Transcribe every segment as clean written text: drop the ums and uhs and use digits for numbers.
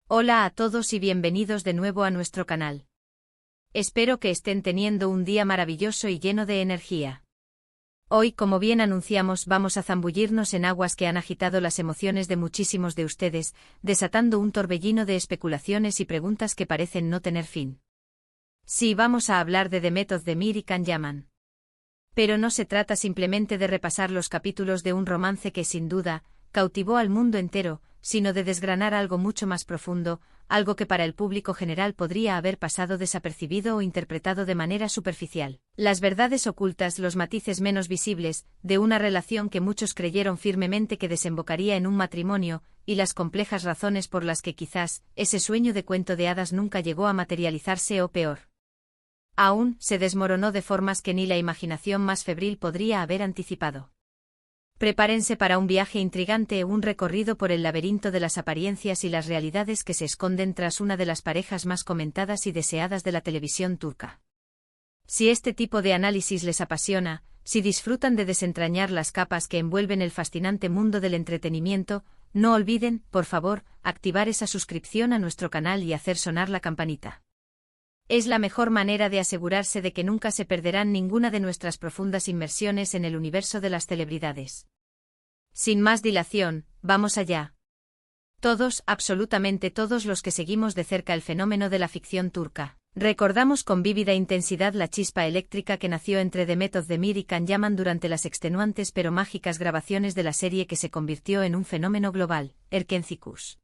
Hola a todos y bienvenidos de nuevo a nuestro canal. Espero que estén teniendo un día maravilloso y lleno de energía. Hoy, como bien anunciamos, vamos a zambullirnos en aguas que han agitado las emociones de muchísimos de ustedes, desatando un torbellino de especulaciones y preguntas que parecen no tener fin. Sí, vamos a hablar de The Method de Mir y Can Yaman. Pero no se trata simplemente de repasar los capítulos de un romance que, sin duda, cautivó al mundo entero, sino de desgranar algo mucho más profundo, algo que para el público general podría haber pasado desapercibido o interpretado de manera superficial. Las verdades ocultas, los matices menos visibles, de una relación que muchos creyeron firmemente que desembocaría en un matrimonio, y las complejas razones por las que quizás ese sueño de cuento de hadas nunca llegó a materializarse o peor, aún se desmoronó de formas que ni la imaginación más febril podría haber anticipado. Prepárense para un viaje intrigante, un recorrido por el laberinto de las apariencias y las realidades que se esconden tras una de las parejas más comentadas y deseadas de la televisión turca. Si este tipo de análisis les apasiona, si disfrutan de desentrañar las capas que envuelven el fascinante mundo del entretenimiento, no olviden, por favor, activar esa suscripción a nuestro canal y hacer sonar la campanita. Es la mejor manera de asegurarse de que nunca se perderán ninguna de nuestras profundas inmersiones en el universo de las celebridades. Sin más dilación, vamos allá. Todos, absolutamente todos los que seguimos de cerca el fenómeno de la ficción turca, recordamos con vívida intensidad la chispa eléctrica que nació entre The Method de Mir y Can Yaman durante las extenuantes pero mágicas grabaciones de la serie que se convirtió en un fenómeno global, Erkencikus.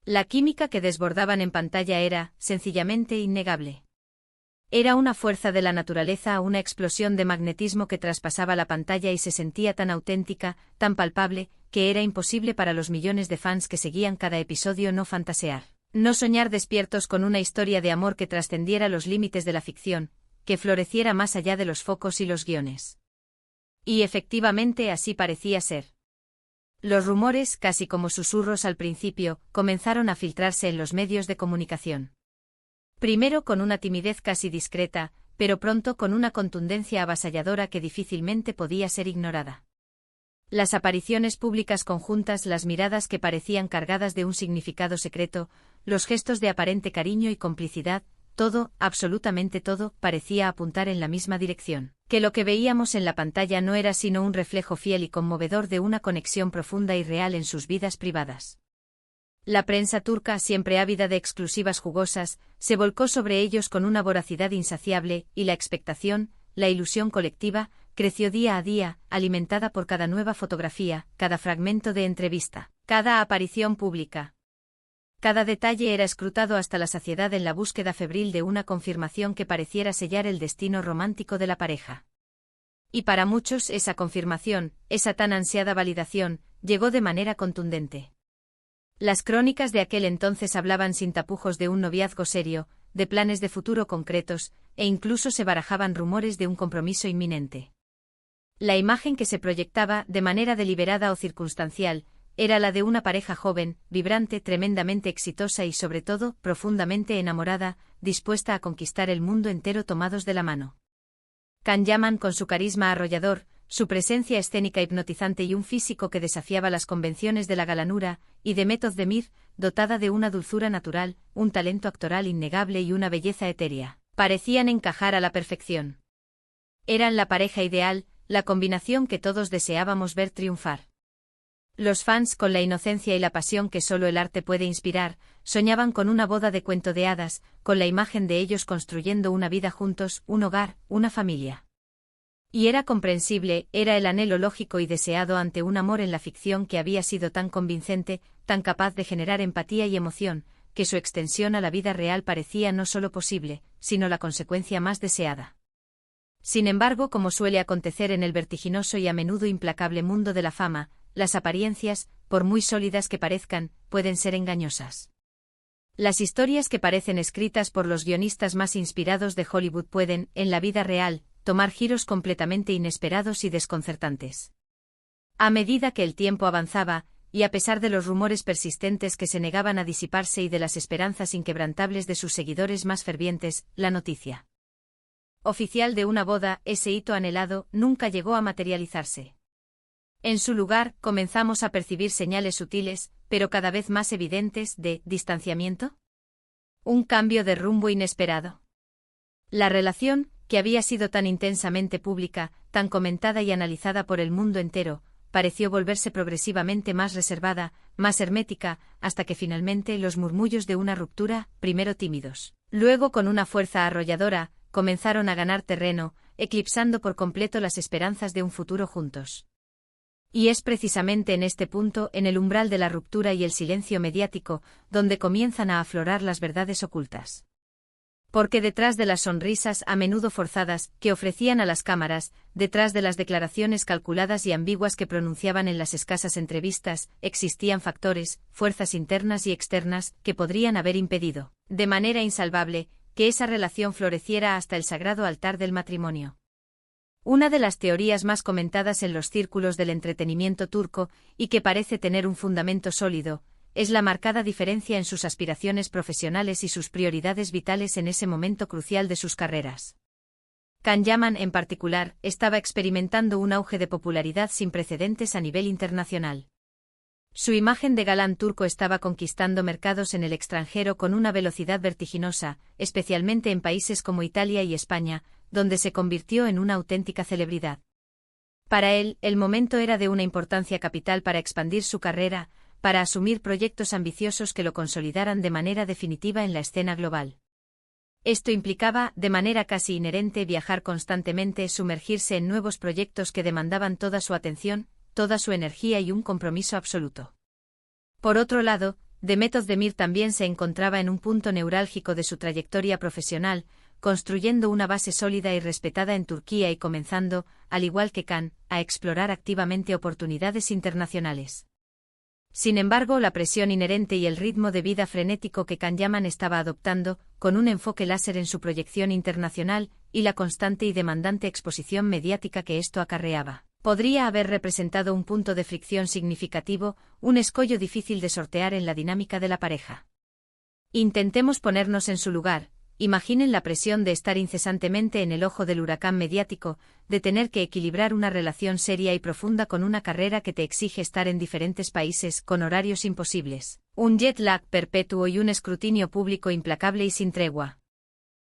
La química que desbordaban en pantalla era, sencillamente, innegable. Era una fuerza de la naturaleza, una explosión de magnetismo que traspasaba la pantalla y se sentía tan auténtica, tan palpable, que era imposible para los millones de fans que seguían cada episodio no fantasear, no soñar despiertos con una historia de amor que trascendiera los límites de la ficción, que floreciera más allá de los focos y los guiones. Y efectivamente así parecía ser. Los rumores, casi como susurros al principio, comenzaron a filtrarse en los medios de comunicación. Primero con una timidez casi discreta, pero pronto con una contundencia avasalladora que difícilmente podía ser ignorada. Las apariciones públicas conjuntas, las miradas que parecían cargadas de un significado secreto, los gestos de aparente cariño y complicidad, todo, absolutamente todo, parecía apuntar en la misma dirección, que lo que veíamos en la pantalla no era sino un reflejo fiel y conmovedor de una conexión profunda y real en sus vidas privadas. La prensa turca, siempre ávida de exclusivas jugosas, se volcó sobre ellos con una voracidad insaciable, y la expectación, la ilusión colectiva, creció día a día, alimentada por cada nueva fotografía, cada fragmento de entrevista, cada aparición pública. Cada detalle era escrutado hasta la saciedad en la búsqueda febril de una confirmación que pareciera sellar el destino romántico de la pareja. Y para muchos esa confirmación, esa tan ansiada validación, llegó de manera contundente. Las crónicas de aquel entonces hablaban sin tapujos de un noviazgo serio, de planes de futuro concretos, e incluso se barajaban rumores de un compromiso inminente. La imagen que se proyectaba, de manera deliberada o circunstancial, era la de una pareja joven, vibrante, tremendamente exitosa y sobre todo, profundamente enamorada, dispuesta a conquistar el mundo entero tomados de la mano. Can Yaman, con su carisma arrollador, su presencia escénica hipnotizante y un físico que desafiaba las convenciones de la galanura, y The Method de Mir, dotada de una dulzura natural, un talento actoral innegable y una belleza etérea, parecían encajar a la perfección. Eran la pareja ideal, la combinación que todos deseábamos ver triunfar. Los fans, con la inocencia y la pasión que solo el arte puede inspirar, soñaban con una boda de cuento de hadas, con la imagen de ellos construyendo una vida juntos, un hogar, una familia. Y era comprensible, era el anhelo lógico y deseado ante un amor en la ficción que había sido tan convincente, tan capaz de generar empatía y emoción, que su extensión a la vida real parecía no solo posible, sino la consecuencia más deseada. Sin embargo, como suele acontecer en el vertiginoso y a menudo implacable mundo de la fama, las apariencias, por muy sólidas que parezcan, pueden ser engañosas. Las historias que parecen escritas por los guionistas más inspirados de Hollywood pueden, en la vida real, tomar giros completamente inesperados y desconcertantes. A medida que el tiempo avanzaba, y a pesar de los rumores persistentes que se negaban a disiparse y de las esperanzas inquebrantables de sus seguidores más fervientes, la noticia oficial de una boda, ese hito anhelado, nunca llegó a materializarse. En su lugar, comenzamos a percibir señales sutiles, pero cada vez más evidentes, de distanciamiento? Un cambio de rumbo inesperado. La relación, que había sido tan intensamente pública, tan comentada y analizada por el mundo entero, pareció volverse progresivamente más reservada, más hermética, hasta que finalmente los murmullos de una ruptura, primero tímidos, luego con una fuerza arrolladora, comenzaron a ganar terreno, eclipsando por completo las esperanzas de un futuro juntos. Y es precisamente en este punto, en el umbral de la ruptura y el silencio mediático, donde comienzan a aflorar las verdades ocultas. Porque detrás de las sonrisas a menudo forzadas que ofrecían a las cámaras, detrás de las declaraciones calculadas y ambiguas que pronunciaban en las escasas entrevistas, existían factores, fuerzas internas y externas, que podrían haber impedido, de manera insalvable, que esa relación floreciera hasta el sagrado altar del matrimonio. Una de las teorías más comentadas en los círculos del entretenimiento turco, y que parece tener un fundamento sólido, es la marcada diferencia en sus aspiraciones profesionales y sus prioridades vitales en ese momento crucial de sus carreras. Can Yaman, en particular, estaba experimentando un auge de popularidad sin precedentes a nivel internacional. Su imagen de galán turco estaba conquistando mercados en el extranjero con una velocidad vertiginosa, especialmente en países como Italia y España, donde se convirtió en una auténtica celebridad. Para él, el momento era de una importancia capital para expandir su carrera, para asumir proyectos ambiciosos que lo consolidaran de manera definitiva en la escena global. Esto implicaba, de manera casi inherente, viajar constantemente, sumergirse en nuevos proyectos que demandaban toda su atención, toda su energía y un compromiso absoluto. Por otro lado, Demet Özdemir también se encontraba en un punto neurálgico de su trayectoria profesional, construyendo una base sólida y respetada en Turquía y comenzando, al igual que Can, a explorar activamente oportunidades internacionales. Sin embargo, la presión inherente y el ritmo de vida frenético que Can Yaman estaba adoptando, con un enfoque láser en su proyección internacional, y la constante y demandante exposición mediática que esto acarreaba, podría haber representado un punto de fricción significativo, un escollo difícil de sortear en la dinámica de la pareja. Intentemos ponernos en su lugar. Imaginen la presión de estar incesantemente en el ojo del huracán mediático, de tener que equilibrar una relación seria y profunda con una carrera que te exige estar en diferentes países, con horarios imposibles, un jet lag perpetuo y un escrutinio público implacable y sin tregua.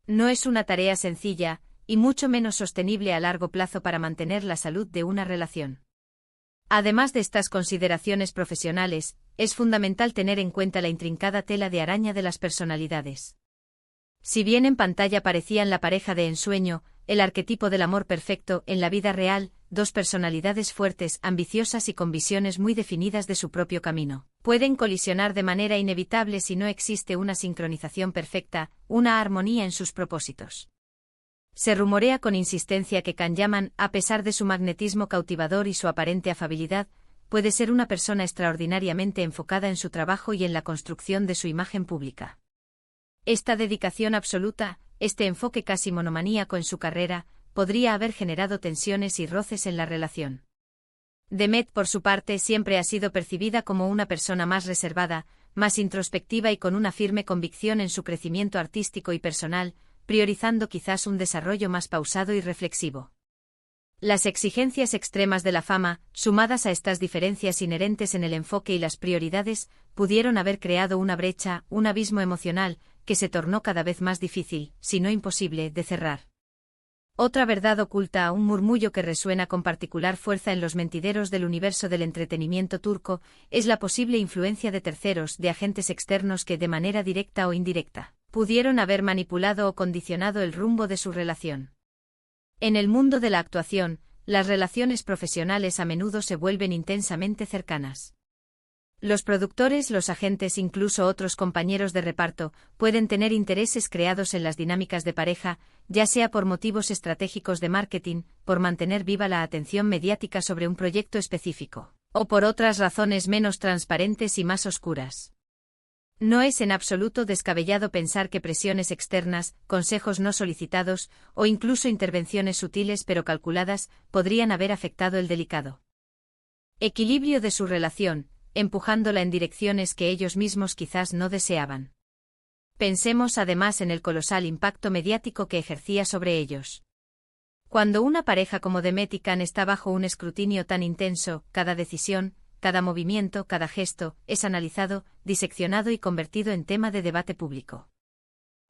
No es una tarea sencilla, y mucho menos sostenible a largo plazo para mantener la salud de una relación. Además de estas consideraciones profesionales, es fundamental tener en cuenta la intrincada tela de araña de las personalidades. Si bien en pantalla parecían la pareja de ensueño, el arquetipo del amor perfecto, en la vida real, dos personalidades fuertes, ambiciosas y con visiones muy definidas de su propio camino, pueden colisionar de manera inevitable si no existe una sincronización perfecta, una armonía en sus propósitos. Se rumorea con insistencia que Can Yaman, a pesar de su magnetismo cautivador y su aparente afabilidad, puede ser una persona extraordinariamente enfocada en su trabajo y en la construcción de su imagen pública. Esta dedicación absoluta, este enfoque casi monomaníaco en su carrera, podría haber generado tensiones y roces en la relación. Demet, por su parte, siempre ha sido percibida como una persona más reservada, más introspectiva y con una firme convicción en su crecimiento artístico y personal, priorizando quizás un desarrollo más pausado y reflexivo. Las exigencias extremas de la fama, sumadas a estas diferencias inherentes en el enfoque y las prioridades, pudieron haber creado una brecha, un abismo emocional, que se tornó cada vez más difícil, si no imposible, de cerrar. Otra verdad oculta, un murmullo que resuena con particular fuerza en los mentideros del universo del entretenimiento turco, es la posible influencia de terceros, de agentes externos que, de manera directa o indirecta, pudieron haber manipulado o condicionado el rumbo de su relación. En el mundo de la actuación, las relaciones profesionales a menudo se vuelven intensamente cercanas. Los productores, los agentes, incluso otros compañeros de reparto, pueden tener intereses creados en las dinámicas de pareja, ya sea por motivos estratégicos de marketing, por mantener viva la atención mediática sobre un proyecto específico, o por otras razones menos transparentes y más oscuras. No es en absoluto descabellado pensar que presiones externas, consejos no solicitados, o incluso intervenciones sutiles pero calculadas, podrían haber afectado el delicado equilibrio de su relación, empujándola en direcciones que ellos mismos quizás no deseaban. Pensemos además en el colosal impacto mediático que ejercía sobre ellos. Cuando una pareja como Demet y Can está bajo un escrutinio tan intenso, cada decisión, cada movimiento, cada gesto, es analizado, diseccionado y convertido en tema de debate público.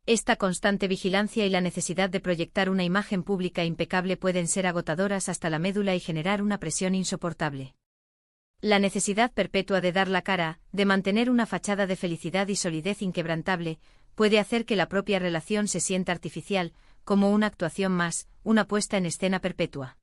Esta constante vigilancia y la necesidad de proyectar una imagen pública impecable pueden ser agotadoras hasta la médula y generar una presión insoportable. La necesidad perpetua de dar la cara, de mantener una fachada de felicidad y solidez inquebrantable, puede hacer que la propia relación se sienta artificial, como una actuación más, una puesta en escena perpetua.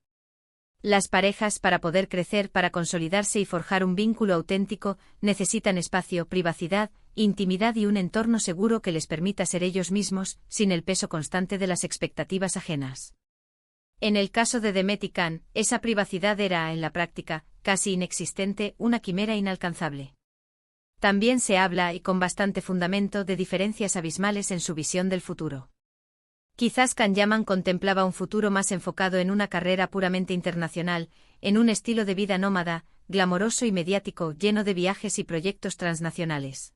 Las parejas, para poder crecer, para consolidarse y forjar un vínculo auténtico, necesitan espacio, privacidad, intimidad y un entorno seguro que les permita ser ellos mismos, sin el peso constante de las expectativas ajenas. En el caso de Demet y Can, esa privacidad era, en la práctica, casi inexistente, una quimera inalcanzable. También se habla, y con bastante fundamento, de diferencias abismales en su visión del futuro. Quizás Can Yaman contemplaba un futuro más enfocado en una carrera puramente internacional, en un estilo de vida nómada, glamoroso y mediático, lleno de viajes y proyectos transnacionales.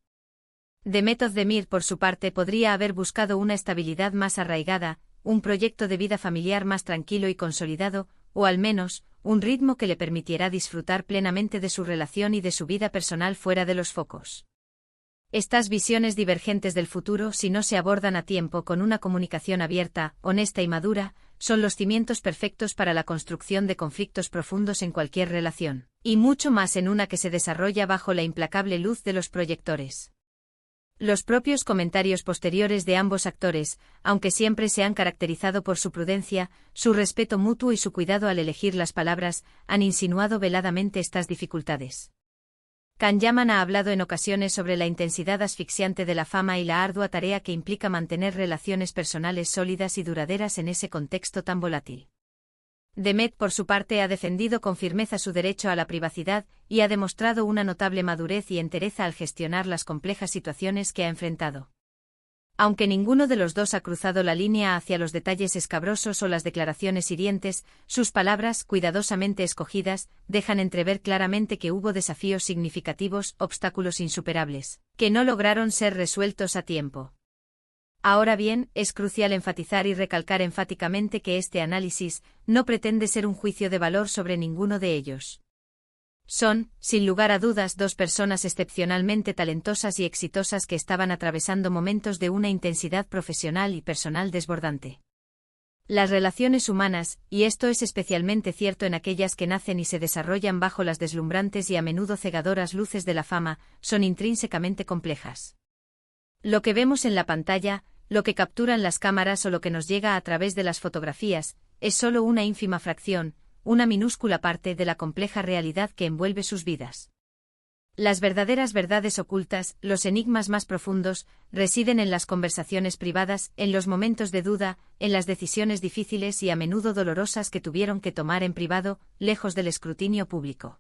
Demet Özdemir, por su parte, podría haber buscado una estabilidad más arraigada, un proyecto de vida familiar más tranquilo y consolidado, o al menos, un ritmo que le permitiera disfrutar plenamente de su relación y de su vida personal fuera de los focos. Estas visiones divergentes del futuro, si no se abordan a tiempo con una comunicación abierta, honesta y madura, son los cimientos perfectos para la construcción de conflictos profundos en cualquier relación, y mucho más en una que se desarrolla bajo la implacable luz de los proyectores. Los propios comentarios posteriores de ambos actores, aunque siempre se han caracterizado por su prudencia, su respeto mutuo y su cuidado al elegir las palabras, han insinuado veladamente estas dificultades. Can Yaman ha hablado en ocasiones sobre la intensidad asfixiante de la fama y la ardua tarea que implica mantener relaciones personales sólidas y duraderas en ese contexto tan volátil. Demet, por su parte, ha defendido con firmeza su derecho a la privacidad y ha demostrado una notable madurez y entereza al gestionar las complejas situaciones que ha enfrentado. Aunque ninguno de los dos ha cruzado la línea hacia los detalles escabrosos o las declaraciones hirientes, sus palabras, cuidadosamente escogidas, dejan entrever claramente que hubo desafíos significativos, obstáculos insuperables, que no lograron ser resueltos a tiempo. Ahora bien, es crucial enfatizar y recalcar enfáticamente que este análisis no pretende ser un juicio de valor sobre ninguno de ellos. Son, sin lugar a dudas, dos personas excepcionalmente talentosas y exitosas que estaban atravesando momentos de una intensidad profesional y personal desbordante. Las relaciones humanas, y esto es especialmente cierto en aquellas que nacen y se desarrollan bajo las deslumbrantes y a menudo cegadoras luces de la fama, son intrínsecamente complejas. Lo que vemos en la pantalla, lo que capturan las cámaras o lo que nos llega a través de las fotografías, es solo una ínfima fracción, una minúscula parte de la compleja realidad que envuelve sus vidas. Las verdaderas verdades ocultas, los enigmas más profundos, residen en las conversaciones privadas, en los momentos de duda, en las decisiones difíciles y a menudo dolorosas que tuvieron que tomar en privado, lejos del escrutinio público.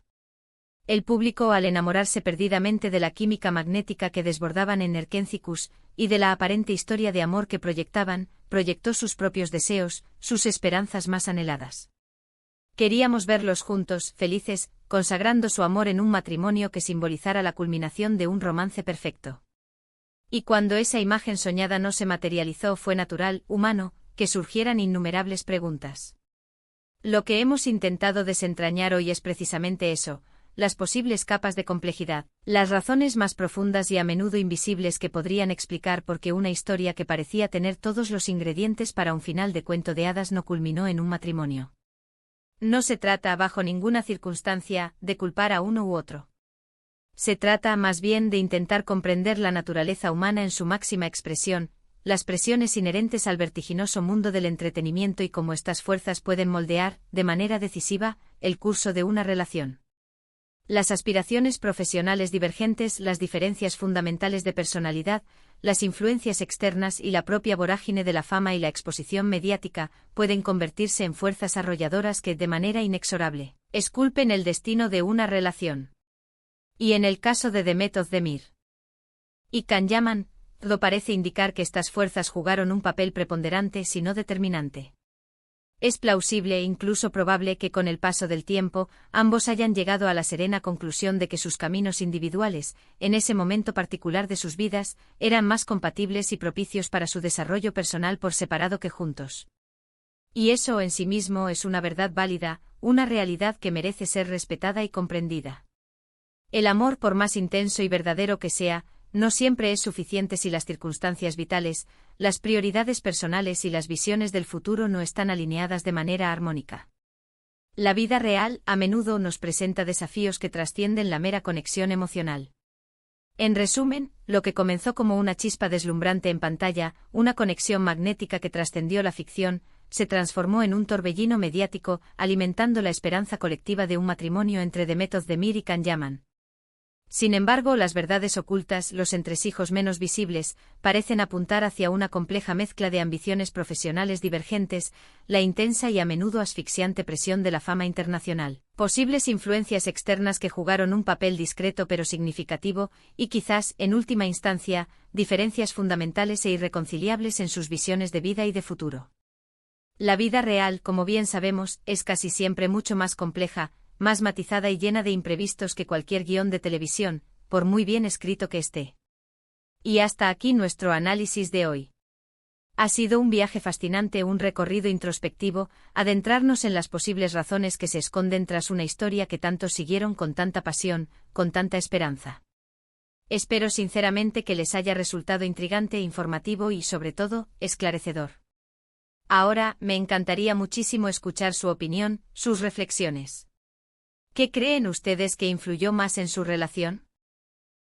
El público, al enamorarse perdidamente de la química magnética que desbordaban en Erkencicus, y de la aparente historia de amor que proyectaban, proyectó sus propios deseos, sus esperanzas más anheladas. Queríamos verlos juntos, felices, consagrando su amor en un matrimonio que simbolizara la culminación de un romance perfecto. Y cuando esa imagen soñada no se materializó, fue natural, humano, que surgieran innumerables preguntas. Lo que hemos intentado desentrañar hoy es precisamente eso, las posibles capas de complejidad, las razones más profundas y a menudo invisibles que podrían explicar por qué una historia que parecía tener todos los ingredientes para un final de cuento de hadas no culminó en un matrimonio. No se trata, bajo ninguna circunstancia, de culpar a uno u otro. Se trata, más bien, de intentar comprender la naturaleza humana en su máxima expresión, las presiones inherentes al vertiginoso mundo del entretenimiento y cómo estas fuerzas pueden moldear, de manera decisiva, el curso de una relación. Las aspiraciones profesionales divergentes, las diferencias fundamentales de personalidad, las influencias externas y la propia vorágine de la fama y la exposición mediática pueden convertirse en fuerzas arrolladoras que, de manera inexorable, esculpen el destino de una relación. Y en el caso de Demet Özdemir y Can Yaman, todo parece indicar que estas fuerzas jugaron un papel preponderante, si no determinante. Es plausible e incluso probable que con el paso del tiempo, ambos hayan llegado a la serena conclusión de que sus caminos individuales, en ese momento particular de sus vidas, eran más compatibles y propicios para su desarrollo personal por separado que juntos. Y eso en sí mismo es una verdad válida, una realidad que merece ser respetada y comprendida. El amor, por más intenso y verdadero que sea, no siempre es suficiente si las circunstancias vitales, las prioridades personales y las visiones del futuro no están alineadas de manera armónica. La vida real a menudo nos presenta desafíos que trascienden la mera conexión emocional. En resumen, lo que comenzó como una chispa deslumbrante en pantalla, una conexión magnética que trascendió la ficción, se transformó en un torbellino mediático, alimentando la esperanza colectiva de un matrimonio entre Demet Özdemir y Can Yaman. Sin embargo, las verdades ocultas, los entresijos menos visibles, parecen apuntar hacia una compleja mezcla de ambiciones profesionales divergentes, la intensa y a menudo asfixiante presión de la fama internacional, posibles influencias externas que jugaron un papel discreto pero significativo, y quizás, en última instancia, diferencias fundamentales e irreconciliables en sus visiones de vida y de futuro. La vida real, como bien sabemos, es casi siempre mucho más compleja, más matizada y llena de imprevistos que cualquier guión de televisión, por muy bien escrito que esté. Y hasta aquí nuestro análisis de hoy. Ha sido un viaje fascinante, un recorrido introspectivo, adentrarnos en las posibles razones que se esconden tras una historia que tantos siguieron con tanta pasión, con tanta esperanza. Espero sinceramente que les haya resultado intrigante, informativo y, sobre todo, esclarecedor. Ahora, me encantaría muchísimo escuchar su opinión, sus reflexiones. ¿Qué creen ustedes que influyó más en su relación?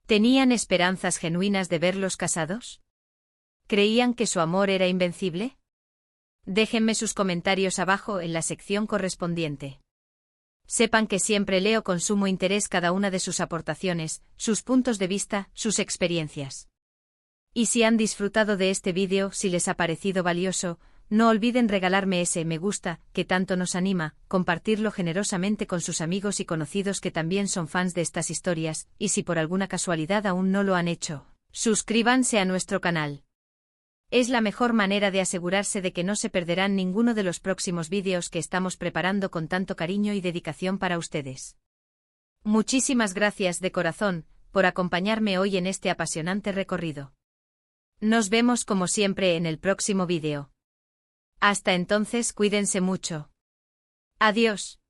¿Tenían esperanzas genuinas de verlos casados? ¿Creían que su amor era invencible? Déjenme sus comentarios abajo en la sección correspondiente. Sepan que siempre leo con sumo interés cada una de sus aportaciones, sus puntos de vista, sus experiencias. Y si han disfrutado de este vídeo, si les ha parecido valioso, no olviden regalarme ese me gusta, que tanto nos anima, compartirlo generosamente con sus amigos y conocidos que también son fans de estas historias, y si por alguna casualidad aún no lo han hecho, suscríbanse a nuestro canal. Es la mejor manera de asegurarse de que no se perderán ninguno de los próximos vídeos que estamos preparando con tanto cariño y dedicación para ustedes. Muchísimas gracias de corazón por acompañarme hoy en este apasionante recorrido. Nos vemos como siempre en el próximo vídeo. Hasta entonces, cuídense mucho. Adiós.